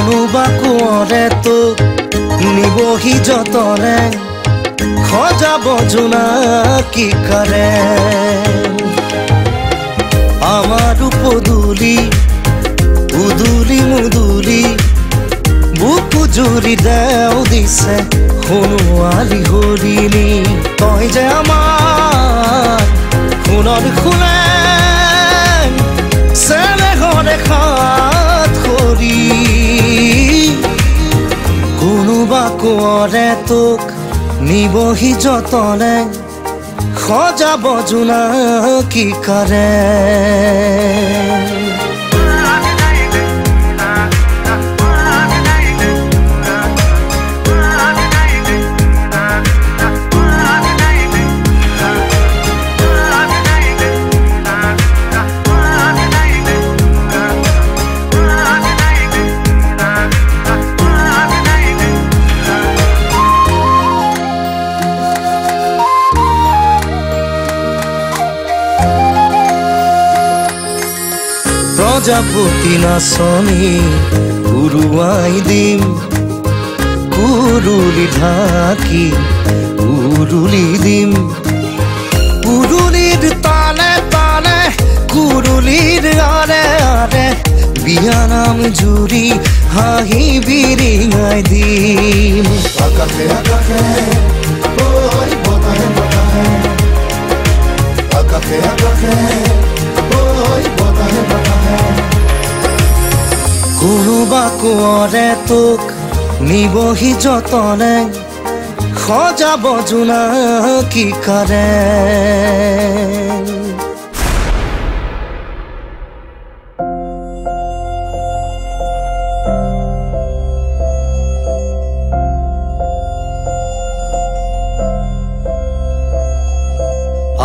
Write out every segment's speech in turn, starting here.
কোনোবা কোঁৱৰে তোক নিবহি যতনে সজাব জোনাকীকাৰে আমাৰ পদূলি উদুলি মুদুলি বুকু জুৰি দেও দিছে সোণোৱালী হৰিণী তই যে আমাৰ সোণৰ খোলে চেনেহৰে খাত খৰি কোনোবা কোঁৱৰে তোক নিবহি যতনে সজাব জোনাকীকাৰে প্ৰজাপতি নাচনি উৰুৱাই দিম কুৰুলি ঢাকি উৰুলি দিম কুৰুলিৰ তালে তালে কুৰুলিৰ আৰে আৰে বিয়ানাম জুৰি হাঁহি বিৰিঙাই দিম আকাশে আকাশে ওই বতাহে বতাহে আকাশে আকাশে ওই বতাহে বতাহে কোনোবা কোঁৱৰে তোক নিবহি যতনে সজাব জোনাকীকাৰে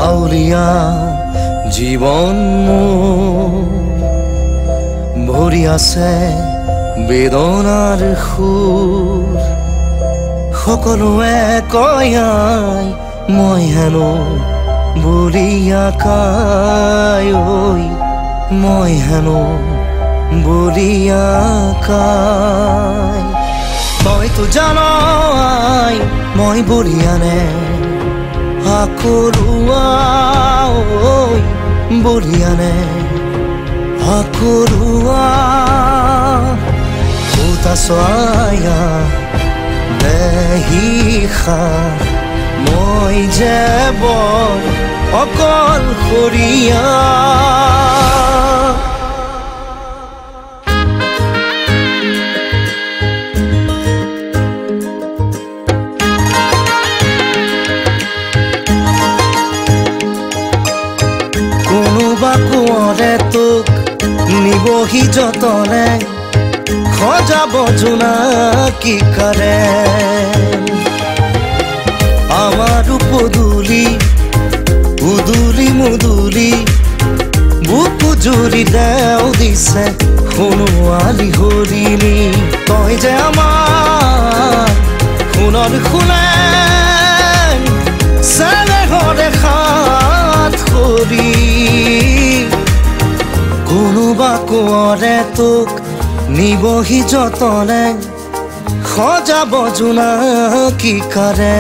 আউলিয়া জীৱন মোৰ ভৰি আছে বেদনাৰ সুৰ সকলোৱে কয় মই হেনো বলিয়া কাই ঐ মই হেনো বলিয়া কাই তইতো জান মই বলিয়ানে আকৰুৱা ঐ বলিয়ানে আকৰুৱা উতা চয়া দেহিখা মই যে বৰ অকলশৰীয়া কোনোবা কোঁৱৰে তোক নিবহি যতনে সজাব জোনাকীকাৰে আমাৰ পদূলি উদুলি মুদুলি বুকু জুৰি দেও দিছে সোণোৱালী হৰিণী তই যে আমাৰ সোণৰ খোলে চেনেহৰে খাত খৰি কোনোবা কোঁৱৰে তোক নিবহি যতনে সজাব জোনাকীকাৰে